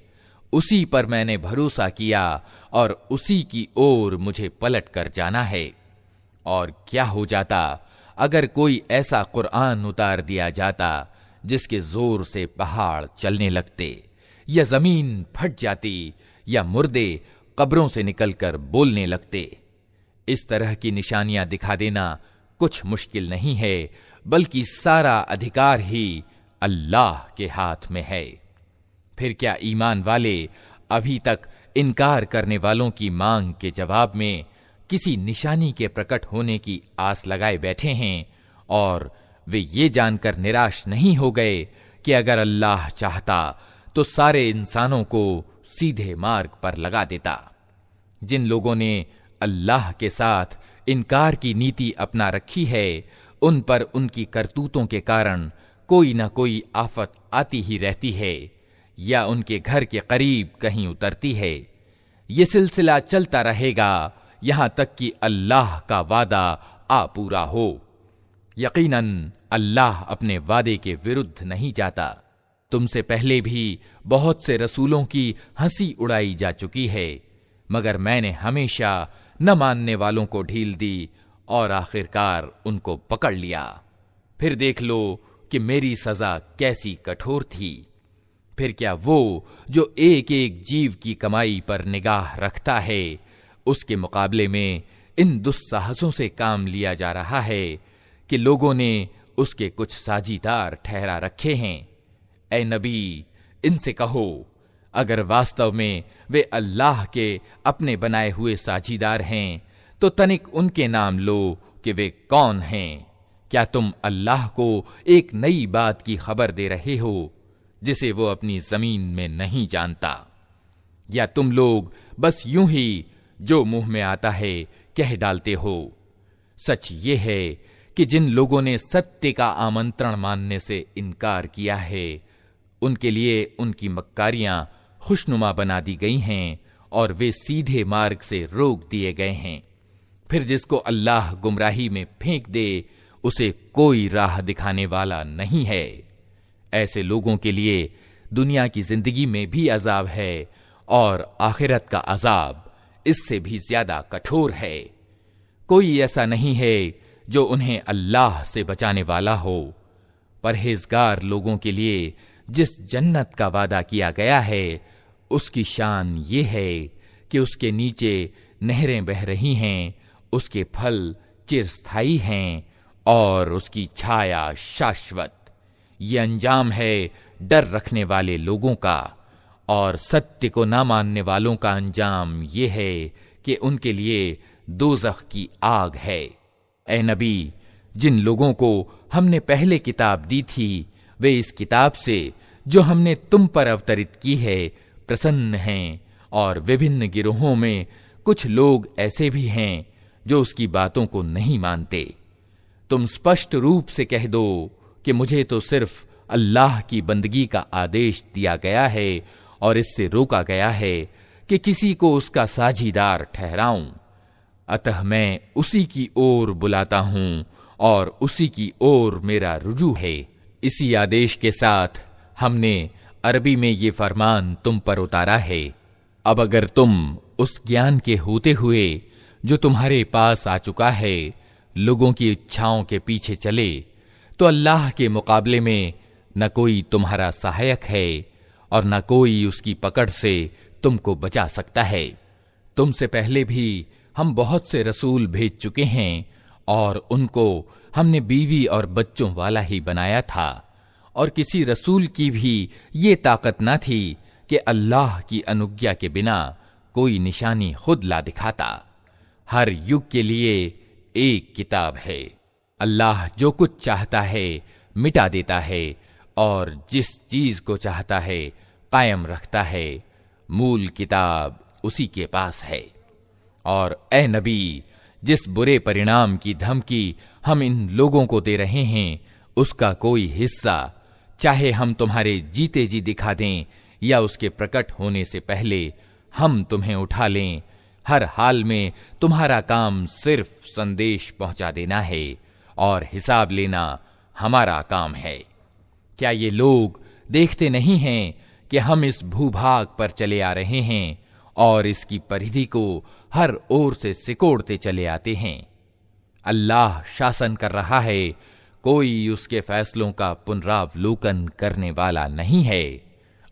Speaker 1: उसी पर मैंने भरोसा किया और उसी की ओर मुझे पलट कर जाना है। और क्या हो जाता अगर कोई ऐसा कुरान उतार दिया जाता जिसके जोर से पहाड़ चलने लगते, या जमीन फट जाती, या मुर्दे कब्रों से निकलकर बोलने लगते। इस तरह की निशानियां दिखा देना कुछ मुश्किल नहीं है, बल्कि सारा अधिकार ही अल्लाह के हाथ में है। फिर क्या ईमान वाले अभी तक इनकार करने वालों की मांग के जवाब में किसी निशानी के प्रकट होने की आस लगाए बैठे हैं, और वे ये जानकर निराश नहीं हो गए कि अगर अल्लाह चाहता तो सारे इंसानों को सीधे मार्ग पर लगा देता। जिन लोगों ने अल्लाह के साथ इनकार की नीति अपना रखी है, उन पर उनकी करतूतों के कारण कोई न कोई आफत आती ही रहती है, या उनके घर के करीब कहीं उतरती है। ये सिलसिला चलता रहेगा यहां तक कि अल्लाह का वादा आ पूरा हो। यकीनन अल्लाह अपने वादे के विरुद्ध नहीं जाता। तुमसे पहले भी बहुत से रसूलों की हंसी उड़ाई जा चुकी है, मगर मैंने हमेशा न मानने वालों को ढील दी और आखिरकार उनको पकड़ लिया। फिर देख लो कि मेरी सजा कैसी कठोर थी। फिर क्या वो जो एक एक जीव की कमाई पर निगाह रखता है, उसके मुकाबले में इन दुस्साहसों से काम लिया जा रहा है कि लोगों ने उसके कुछ साझीदार ठहरा रखे हैं। ए नबी, इनसे कहो, अगर वास्तव में वे अल्लाह के अपने बनाए हुए साझीदार हैं, तो तनिक उनके नाम लो कि वे कौन हैं। क्या तुम अल्लाह को एक नई बात की खबर दे रहे हो जिसे वो अपनी जमीन में नहीं जानता? या तुम लोग बस यूं ही जो मुंह में आता है कह डालते हो? सच ये है कि जिन लोगों ने सत्य का आमंत्रण मानने से इनकार किया है, उनके लिए उनकी मक्कारियां खुशनुमा बना दी गई हैं और वे सीधे मार्ग से रोक दिए गए हैं। फिर जिसको अल्लाह गुमराही में फेंक दे उसे कोई राह दिखाने वाला नहीं है। ऐसे लोगों के लिए दुनिया की जिंदगी में भी अजाब है और आखिरत का अजाब इससे भी ज्यादा कठोर है। कोई ऐसा नहीं है जो उन्हें अल्लाह से बचाने वाला हो। परहेजगार लोगों के लिए जिस जन्नत का वादा किया गया है उसकी शान ये है कि उसके नीचे नहरें बह रही हैं, उसके फल चिरस्थायी हैं और उसकी छाया शाश्वत। ये अंजाम है डर रखने वाले लोगों का, और सत्य को ना मानने वालों का अंजाम ये है कि उनके लिए दोज़ख की आग है। ए नबी, जिन लोगों को हमने पहले किताब दी थी वे इस किताब से जो हमने तुम पर अवतरित की है प्रसन्न हैं, और विभिन्न गिरोहों में कुछ लोग ऐसे भी हैं जो उसकी बातों को नहीं मानते। तुम स्पष्ट रूप से कह दो कि मुझे तो सिर्फ अल्लाह की बंदगी का आदेश दिया गया है और इससे रोका गया है कि किसी को उसका साझीदार ठहराऊं। अतः मैं उसी की ओर बुलाता हूं और उसी की ओर मेरा रुजू है। इसी आदेश के साथ हमने अरबी में ये फरमान तुम पर उतारा है। अब अगर तुम उस ज्ञान के होते हुए जो तुम्हारे पास आ चुका है लोगों की इच्छाओं के पीछे चले तो अल्लाह के मुकाबले में न कोई तुम्हारा सहायक है और न कोई उसकी पकड़ से तुमको बचा सकता है। तुमसे पहले भी हम बहुत से रसूल भेज चुके हैं और उनको हमने बीवी और बच्चों वाला ही बनाया था, और किसी रसूल की भी ये ताकत न थी कि अल्लाह की अनुज्ञा के बिना कोई निशानी खुद ला दिखाता। हर युग के लिए एक किताब है। अल्लाह जो कुछ चाहता है मिटा देता है और जिस चीज को चाहता है कायम रखता है। मूल किताब उसी के पास है। और ए नबी, जिस बुरे परिणाम की धमकी हम इन लोगों को दे रहे हैं उसका कोई हिस्सा चाहे हम तुम्हारे जीते जी दिखा दें या उसके प्रकट होने से पहले हम तुम्हें उठा लें, हर हाल में तुम्हारा काम सिर्फ संदेश पहुंचा देना है और हिसाब लेना हमारा काम है। क्या ये लोग देखते नहीं हैं कि हम इस भूभाग पर चले आ रहे हैं और इसकी परिधि को हर ओर से सिकोड़ते चले आते हैं? अल्लाह शासन कर रहा है, कोई उसके फैसलों का पुनरावलोकन करने वाला नहीं है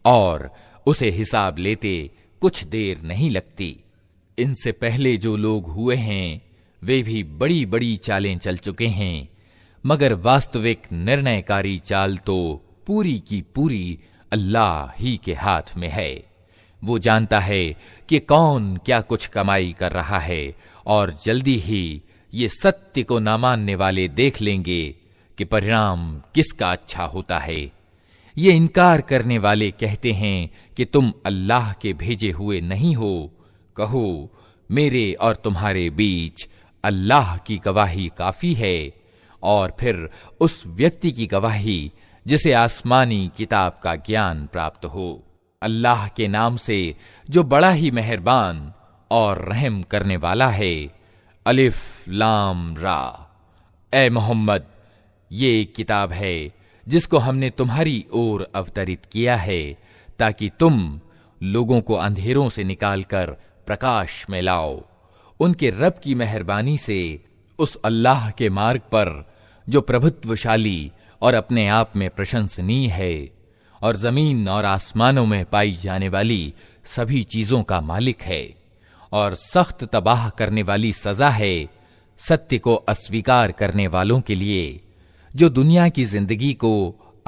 Speaker 1: और उसे हिसाब लेते कुछ देर नहीं लगती। इनसे पहले जो लोग हुए हैं वे भी बड़ी बड़ी चालें चल चुके हैं, मगर वास्तविक निर्णयकारी चाल तो पूरी की पूरी अल्लाह ही के हाथ में है। वो जानता है कि कौन क्या कुछ कमाई कर रहा है और जल्दी ही ये सत्य को ना मानने वाले देख लेंगे कि परिणाम किसका अच्छा होता है। ये इनकार करने वाले कहते हैं कि तुम अल्लाह के भेजे हुए नहीं हो। कहो, मेरे और तुम्हारे बीच अल्लाह की गवाही काफी है और फिर उस व्यक्ति की गवाही जिसे आसमानी किताब का ज्ञान प्राप्त हो। अल्लाह के नाम से जो बड़ा ही मेहरबान और रहम करने वाला है। अलिफ लाम रा। ए मोहम्मद, ये एक किताब है जिसको हमने तुम्हारी ओर अवतरित किया है ताकि तुम लोगों को अंधेरों से निकालकर प्रकाश में लाओ, उनके रब की मेहरबानी से उस अल्लाह के मार्ग पर जो प्रभुत्वशाली और अपने आप में प्रशंसनीय है और जमीन और आसमानों में पाई जाने वाली सभी चीजों का मालिक है। और सख्त तबाह करने वाली सजा है सत्य को अस्वीकार करने वालों के लिए जो दुनिया की जिंदगी को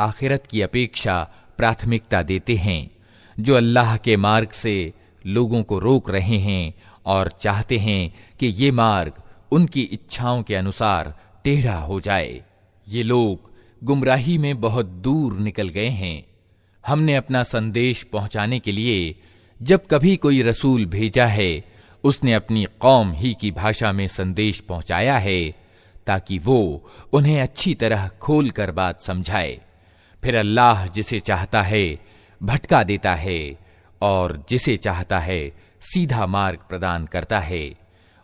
Speaker 1: आखिरत की अपेक्षा प्राथमिकता देते हैं, जो अल्लाह के मार्ग से लोगों को रोक रहे हैं और चाहते हैं कि ये मार्ग उनकी इच्छाओं के अनुसार टेढ़ा हो जाए। ये लोग गुमराही में बहुत दूर निकल गए हैं। हमने अपना संदेश पहुंचाने के लिए जब कभी कोई रसूल भेजा है उसने अपनी कौम ही की भाषा में संदेश पहुंचाया है ताकि वो उन्हें अच्छी तरह खोल कर बात समझाए। फिर अल्लाह जिसे चाहता है भटका देता है और जिसे चाहता है सीधा मार्ग प्रदान करता है।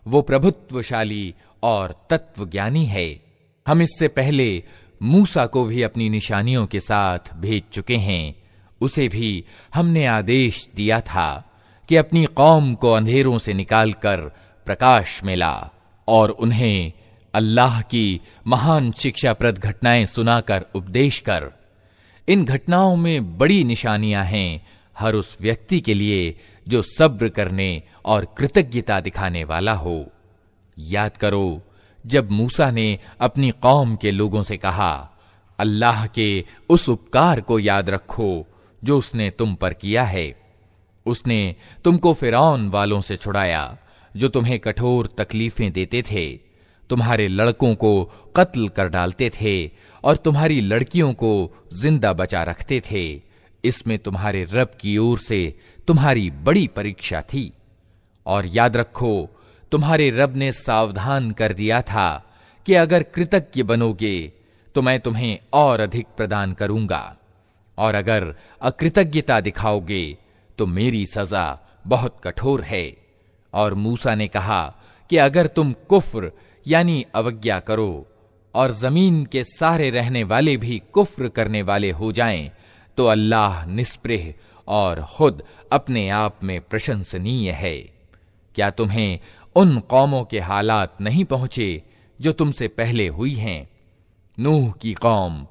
Speaker 1: वो प्रभुत्वशाली और तत्वज्ञानी है। हम इससे पहले मूसा को भी अपनी निशानियों के साथ भेज चुके हैं। उसे भी हमने आदेश दिया था कि अपनी कौम को अंधेरों से निकालकर प्रकाश में ला और उन्हें अल्लाह की महान शिक्षाप्रद घटनाएं सुनाकर उपदेश कर। इन घटनाओं में बड़ी निशानियां हैं हर उस व्यक्ति के लिए जो सब्र करने और कृतज्ञता दिखाने वाला हो। याद करो जब मूसा ने अपनी कौम के लोगों से कहा, अल्लाह के उस उपकार को याद रखो जो उसने तुम पर किया है। उसने तुमको फिरौन वालों से छुड़ाया जो तुम्हें कठोर तकलीफें देते थे, तुम्हारे लड़कों को कत्ल कर डालते थे और तुम्हारी लड़कियों को जिंदा बचा रखते थे। इसमें तुम्हारे रब की ओर से तुम्हारी बड़ी परीक्षा थी। और याद रखो तुम्हारे रब ने सावधान कर दिया था कि अगर कृतज्ञ बनोगे तो मैं तुम्हें और अधिक प्रदान करूंगा, और अगर अकृतज्ञता दिखाओगे तो मेरी सजा बहुत कठोर है। और मूसा ने कहा कि अगर तुम कुफ्र यानी अवज्ञा करो और जमीन के सारे रहने वाले भी कुफ्र करने वाले हो जाएं, तो अल्लाह निस्पृह और खुद अपने आप में प्रशंसनीय है। क्या तुम्हें उन कौमों के हालात नहीं पहुंचे जो तुमसे पहले हुई हैं? नूह की कौम,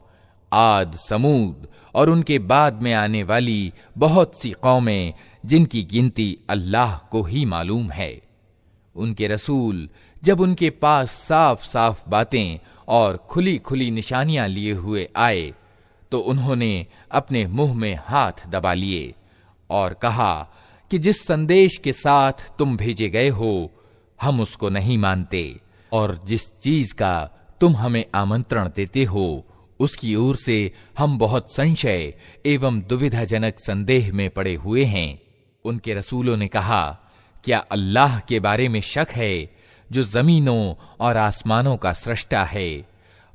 Speaker 1: आद, समूद और उनके बाद में आने वाली बहुत सी कौमें जिनकी गिनती अल्लाह को ही मालूम है। उनके रसूल जब उनके पास साफ साफ बातें और खुली खुली निशानियां लिए हुए आए तो उन्होंने अपने मुंह में हाथ दबा लिए और कहा कि जिस संदेश के साथ तुम भेजे गए हो हम उसको नहीं मानते, और जिस चीज का तुम हमें आमंत्रण देते हो उसकी ओर से हम बहुत संशय एवं दुविधाजनक संदेह में पड़े हुए हैं। उनके रसूलों ने कहा, क्या अल्लाह के बारे में शक है जो जमीनों और आसमानों का सृष्टा है?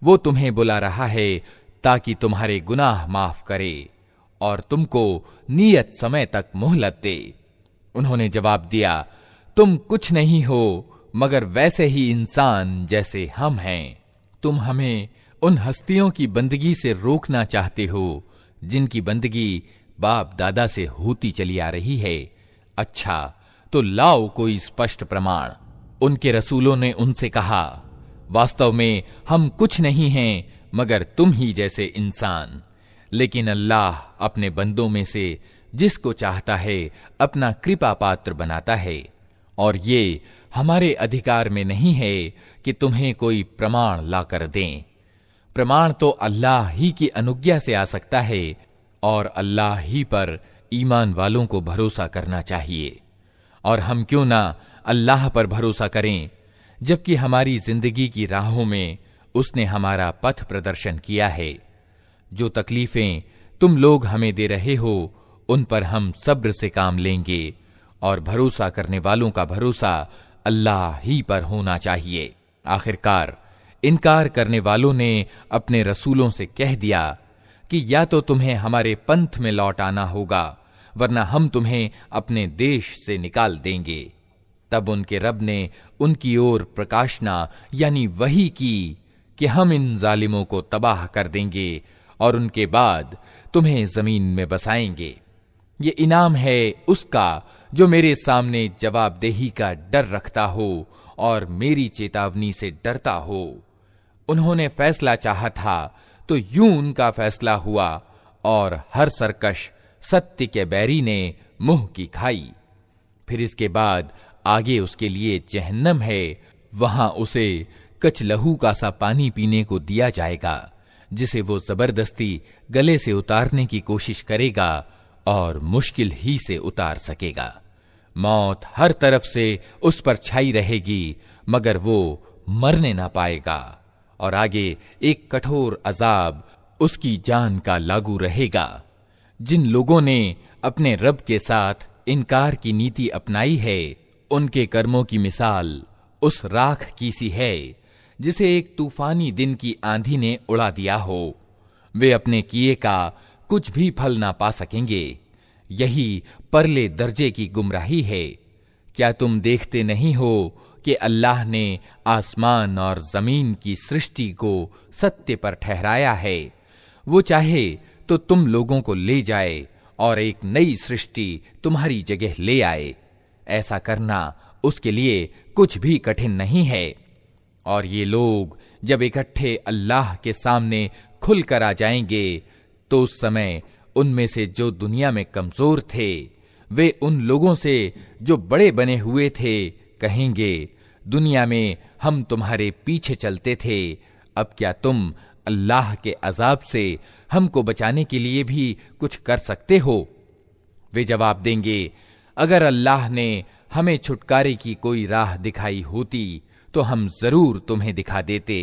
Speaker 1: वो तुम्हें बुला रहा है ताकि तुम्हारे गुनाह माफ करे और तुमको नियत समय तक मोहलत दे। उन्होंने जवाब दिया, तुम कुछ नहीं हो मगर वैसे ही इंसान जैसे हम हैं। तुम हमें उन हस्तियों की बंदगी से रोकना चाहते हो जिनकी बंदगी बाप दादा से होती चली आ रही है। अच्छा तो लाओ कोई स्पष्ट प्रमाण। उनके रसूलों ने उनसे कहा, वास्तव में हम कुछ नहीं हैं मगर तुम ही जैसे इंसान, लेकिन अल्लाह अपने बंदों में से जिसको चाहता है अपना कृपा पात्र बनाता है, और ये हमारे अधिकार में नहीं है कि तुम्हें कोई प्रमाण लाकर दें। प्रमाण तो अल्लाह ही की अनुज्ञा से आ सकता है और अल्लाह ही पर ईमान वालों को भरोसा करना चाहिए। और हम क्यों ना अल्लाह पर भरोसा करें जबकि हमारी जिंदगी की राहों में उसने हमारा पथ प्रदर्शन किया है। जो तकलीफें तुम लोग हमें दे रहे हो उन पर हम सब्र से काम लेंगे, और भरोसा करने वालों का भरोसा अल्लाह ही पर होना चाहिए। आखिरकार इनकार करने वालों ने अपने रसूलों से कह दिया कि या तो तुम्हें हमारे पंथ में लौट आना होगा वरना हम तुम्हें अपने देश से निकाल देंगे। तब उनके रब ने उनकी ओर प्रकाशना यानी वही की कि हम इन जालिमों को तबाह कर देंगे और उनके बाद तुम्हें जमीन में बसाएंगे। ये इनाम है उसका जो मेरे सामने जवाबदेही का डर रखता हो और मेरी चेतावनी से डरता हो। उन्होंने फैसला चाहा था तो यूं उनका फैसला हुआ, और हर सरकश सत्य के बैरी ने मुंह की खाई। फिर इसके बाद आगे उसके लिए जहन्नम है, वहां उसे कचलहू का सा पानी पीने को दिया जाएगा जिसे वो जबरदस्ती गले से उतारने की कोशिश करेगा और मुश्किल ही से उतार सकेगा। मौत हर तरफ से उस पर छाई रहेगी मगर वो मरने ना पाएगा, और आगे एक कठोर अजाब उसकी जान का लागू रहेगा। जिन लोगों ने अपने रब के साथ इनकार की नीति अपनाई है उनके कर्मों की मिसाल उस राख की सी है जिसे एक तूफानी दिन की आंधी ने उड़ा दिया हो। वे अपने किए का कुछ भी फल ना पा सकेंगे। यही परले दर्जे की गुमराही है। क्या तुम देखते नहीं हो कि अल्लाह ने आसमान और जमीन की सृष्टि को सत्य पर ठहराया है। वो चाहे तो तुम लोगों को ले जाए और एक नई सृष्टि तुम्हारी जगह ले आए। ऐसा करना उसके लिए कुछ भी कठिन नहीं है। और ये लोग जब इकट्ठे अल्लाह के सामने खुलकर आ जाएंगे तो उस समय उनमें से जो दुनिया में कमजोर थे वे उन लोगों से जो बड़े बने हुए थे कहेंगे, दुनिया में हम तुम्हारे पीछे चलते थे, अब क्या तुम अल्लाह के अजाब से हमको बचाने के लिए भी कुछ कर सकते हो? वे जवाब देंगे, अगर अल्लाह ने हमें छुटकारे की कोई राह दिखाई होती तो हम जरूर तुम्हें दिखा देते।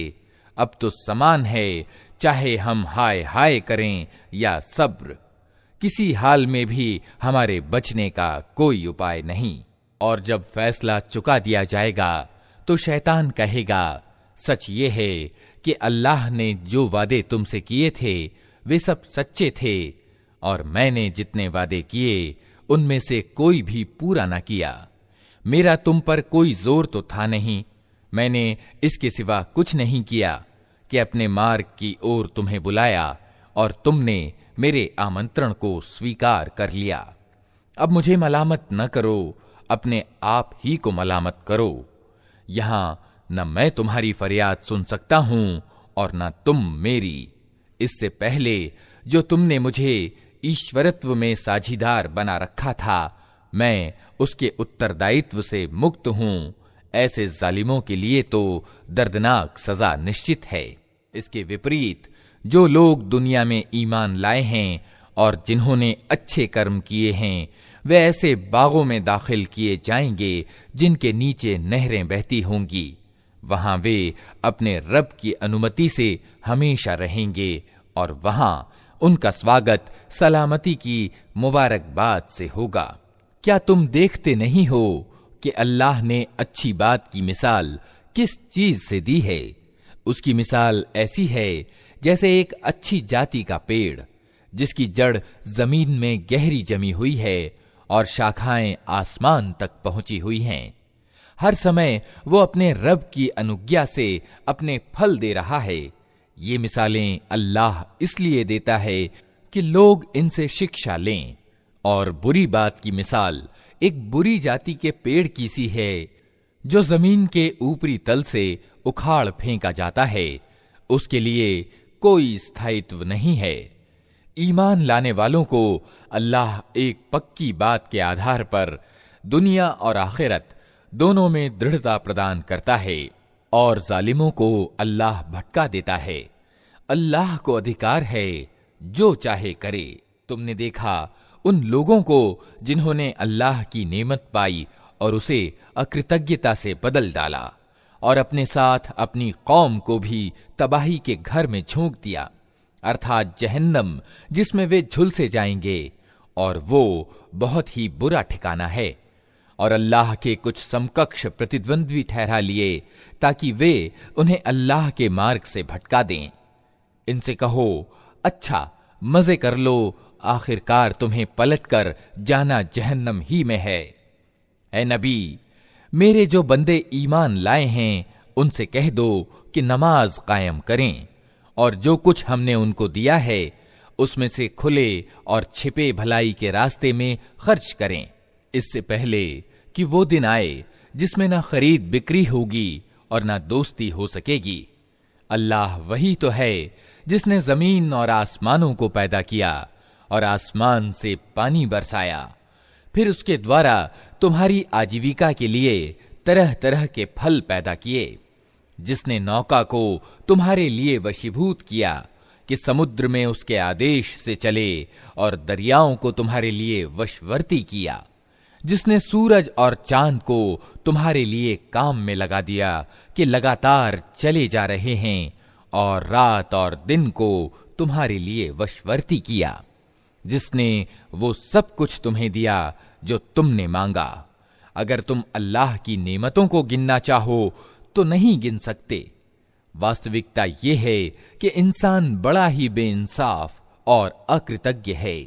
Speaker 1: अब तो समान है, चाहे हम हाय हाय करें या सब्र, किसी हाल में भी हमारे बचने का कोई उपाय नहीं। और जब फैसला चुका दिया जाएगा तो शैतान कहेगा, सच ये है कि अल्लाह ने जो वादे तुमसे किए थे वे सब सच्चे थे और मैंने जितने वादे किए उनमें से कोई भी पूरा न किया। मेरा तुम पर कोई जोर तो था नहीं, मैंने इसके सिवा कुछ नहीं किया कि अपने मार्ग की ओर तुम्हें बुलाया और तुमने मेरे आमंत्रण को स्वीकार कर लिया। अब मुझे मलामत न करो, अपने आप ही को मलामत करो। यहां न मैं तुम्हारी फरियाद सुन सकता हूं और न तुम मेरी। इससे पहले जो तुमने मुझे ईश्वरत्व में साझीदार बना रखा था, मैं उसके उत्तरदायित्व से मुक्त हूं। ऐसे जालिमों के लिए तो दर्दनाक सजा निश्चित है। इसके विपरीत जो लोग दुनिया में ईमान लाए हैं और जिन्होंने अच्छे कर्म किए हैं, वे ऐसे बागों में दाखिल किए जाएंगे जिनके नीचे नहरें बहती होंगी। वहां वे अपने रब की अनुमति से हमेशा रहेंगे और वहां उनका स्वागत सलामती की मुबारकबाद से होगा। क्या तुम देखते नहीं हो कि अल्लाह ने अच्छी बात की मिसाल किस चीज से दी है? उसकी मिसाल ऐसी है जैसे एक अच्छी जाति का पेड़ जिसकी जड़ जमीन में गहरी जमी हुई है और शाखाएं आसमान तक पहुंची हुई हैं। हर समय वो अपने रब की अनुज्ञा से अपने फल दे रहा है। ये मिसालें अल्लाह इसलिए देता है कि लोग इनसे शिक्षा लें। और बुरी बात की मिसाल एक बुरी जाति के पेड़ की सी है जो जमीन के ऊपरी तल से उखाड़ फेंका जाता है। उसके लिए कोई स्थायित्व नहीं है। ईमान लाने वालों को अल्लाह एक पक्की बात के आधार पर दुनिया और आखिरत दोनों में दृढ़ता प्रदान करता है और जालिमों को अल्लाह भटका देता है। अल्लाह को अधिकार है जो चाहे करे। तुमने देखा उन लोगों को जिन्होंने अल्लाह की नेमत पाई और उसे अकृतज्ञता से बदल डाला और अपने साथ अपनी कौम को भी तबाही के घर में झोंक दिया, अर्थात जहन्नम, जिसमें वे झुलसे जाएंगे और वो बहुत ही बुरा ठिकाना है। और अल्लाह के कुछ समकक्ष प्रतिद्वंद्वी ठहरा लिए ताकि वे उन्हें अल्लाह के मार्ग से भटका दें। इनसे कहो, अच्छा मजे कर लो, आखिरकार तुम्हें पलटकर जाना जहन्नम ही में है। ऐ नबी, मेरे जो बंदे ईमान लाए हैं उनसे कह दो कि नमाज कायम करें और जो कुछ हमने उनको दिया है उसमें से खुले और छिपे भलाई के रास्ते में खर्च करें, इससे पहले कि वो दिन आए जिसमें ना खरीद बिक्री होगी और ना दोस्ती हो सकेगी। अल्लाह वही तो है जिसने जमीन और आसमानों को पैदा किया और आसमान से पानी बरसाया, फिर उसके द्वारा तुम्हारी आजीविका के लिए तरह तरह के फल पैदा किए, जिसने नौका को तुम्हारे लिए वशीभूत किया कि समुद्र में उसके आदेश से चले और दरियाओं को तुम्हारे लिए वशवर्ती किया, जिसने सूरज और चांद को तुम्हारे लिए काम में लगा दिया कि लगातार चले जा रहे हैं और रात और दिन को तुम्हारे लिए वशवर्ती किया, जिसने वो सब कुछ तुम्हें दिया जो तुमने मांगा। अगर तुम अल्लाह की नेमतों को गिनना चाहो तो नहीं गिन सकते। वास्तविकता ये है कि इंसान बड़ा ही बेइंसाफ और अकृतज्ञ है।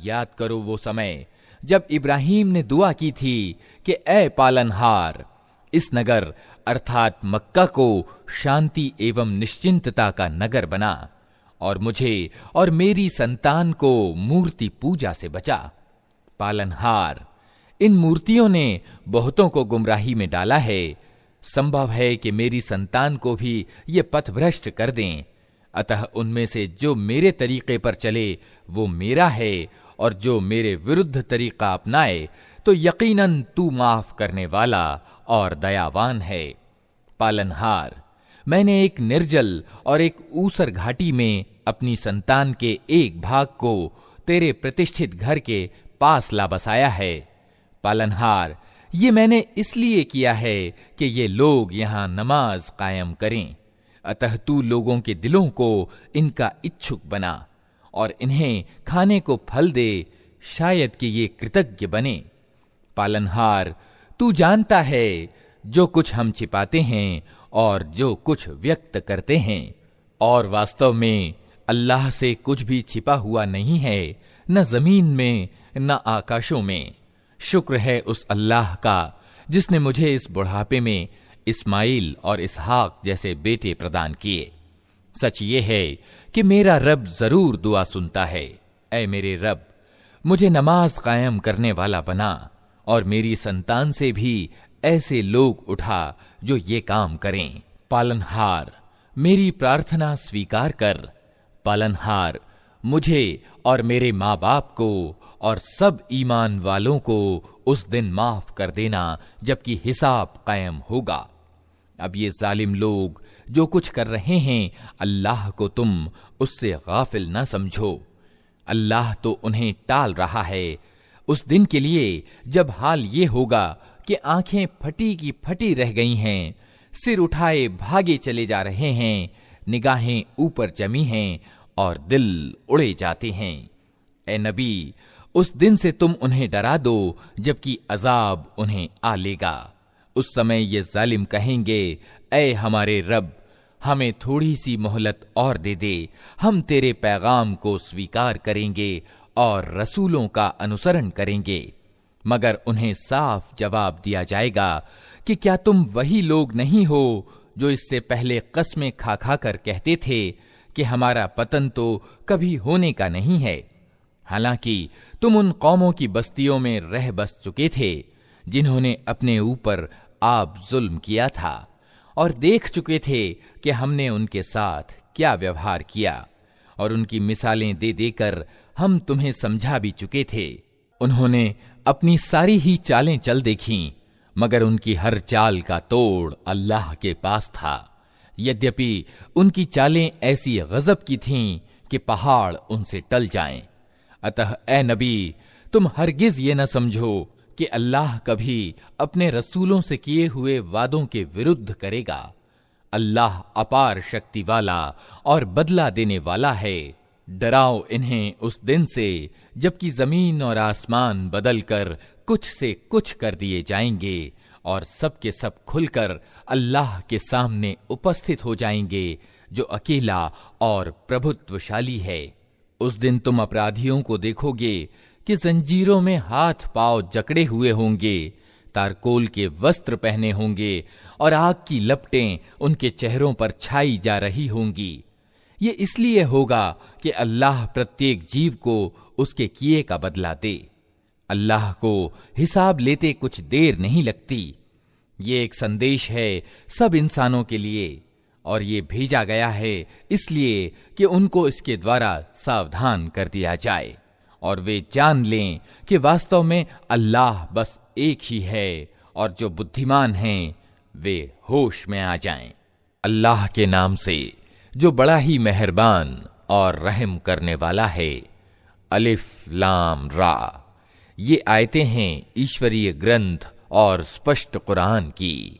Speaker 1: याद करो वो समय जब इब्राहीम ने दुआ की थी कि ऐ पालनहार, इस नगर अर्थात मक्का को शांति एवं निश्चिंतता का नगर बना और मुझे और मेरी संतान को मूर्ति पूजा से बचा। पालनहार, इन मूर्तियों ने बहुतों को गुमराही में डाला है। संभव है कि मेरी संतान को भी ये पथभ्रष्ट कर दें। अतः उनमें से जो मेरे तरीके पर चले वो मेरा है, और जो मेरे विरुद्ध तरीका अपनाए तो यकीनन तू माफ करने वाला और दयावान है। पालनहार, मैंने एक निर्जल और एक ऊसर घाटी में अपनी संतान के एक भाग को तेरे प्रतिष्ठित घर के पास ला बसाया है। पालनहार, ये मैंने इसलिए किया है कि ये लोग यहाँ नमाज कायम करें। अतः तू लोगों के दिलों को इनका इच्छुक बना और इन्हें खाने को फल दे, शायद कि ये कृतज्ञ बने। पालनहार, तू जानता है जो कुछ हम छिपाते हैं और जो कुछ व्यक्त करते हैं, और वास्तव में अल्लाह से कुछ भी छिपा हुआ नहीं है, न जमीन में न आकाशों में। शुक्र है उस अल्लाह का जिसने मुझे इस बुढ़ापे में इस्माइल और इसहाक जैसे बेटे प्रदान किए। सच ये है कि मेरा रब जरूर दुआ सुनता है। ऐ मेरे रब, मुझे नमाज कायम करने वाला बना और मेरी संतान से भी ऐसे लोग उठा जो ये काम करें। पालनहार, मेरी प्रार्थना स्वीकार कर। पालनहार, मुझे और मेरे माँ बाप को और सब ईमान वालों को उस दिन माफ कर देना जबकि हिसाब कायम होगा। अब ये जालिम लोग जो कुछ कर रहे हैं, अल्लाह को तुम उससे गाफिल न समझो। अल्लाह तो उन्हें टाल रहा है उस दिन के लिए जब हाल ये होगा कि आंखें फटी की फटी रह गई हैं, सिर उठाए भागे चले जा रहे हैं, निगाहें ऊपर जमी हैं और दिल उड़े जाते हैं। ए नबी, उस दिन से तुम उन्हें डरा दो जबकि अजाब उन्हें आ लेगा। उस समय ये जालिम कहेंगे, ऐ हमारे रब, हमें थोड़ी सी मोहलत और दे दे, हम तेरे पैगाम को स्वीकार करेंगे और रसूलों का अनुसरण करेंगे। मगर उन्हें साफ जवाब दिया जाएगा कि क्या तुम वही लोग नहीं हो जो इससे पहले कस्में खा खा कर कहते थे कि हमारा पतन तो कभी होने का नहीं है। हालांकि तुम उन कौमों की बस्तियों में रह बस चुके थे जिन्होंने अपने ऊपर आप जुल्म किया था, और देख चुके थे कि हमने उनके साथ क्या व्यवहार किया, और उनकी मिसालें दे देकर हम तुम्हें समझा भी चुके थे। उन्होंने अपनी सारी ही चालें चल देखीं, मगर उनकी हर चाल का तोड़ अल्लाह के पास था। यद्यपि उनकी चालें ऐसी गजब की थीं कि पहाड़ उनसे टल जाएं। अतः ए नबी, तुम हरगिज ये न समझो कि अल्लाह कभी अपने रसूलों से किए हुए वादों के विरुद्ध करेगा। अल्लाह अपार शक्ति वाला और बदला देने वाला है। डराओ इन्हें उस दिन से जबकि जमीन और आसमान बदलकर कुछ से कुछ कर दिए जाएंगे और सब के सब खुलकर अल्लाह के सामने उपस्थित हो जाएंगे जो अकेला और प्रभुत्वशाली है। उस दिन तुम अपराधियों को देखोगे कि जंजीरों में हाथ पांव जकड़े हुए होंगे, तारकोल के वस्त्र पहने होंगे और आग की लपटें उनके चेहरों पर छाई जा रही होंगी। ये इसलिए होगा कि अल्लाह प्रत्येक जीव को उसके किए का बदला दे। अल्लाह को हिसाब लेते कुछ देर नहीं लगती। ये एक संदेश है सब इंसानों के लिए, और ये भेजा गया है इसलिए कि उनको इसके द्वारा सावधान कर दिया जाए और वे जान लें कि वास्तव में अल्लाह बस एक ही है, और जो बुद्धिमान हैं वे होश में आ जाएं। अल्लाह के नाम से जो बड़ा ही मेहरबान और रहम करने वाला है। अलिफ लाम रा। ये आयतें हैं ईश्वरीय ग्रंथ और स्पष्ट कुरान की।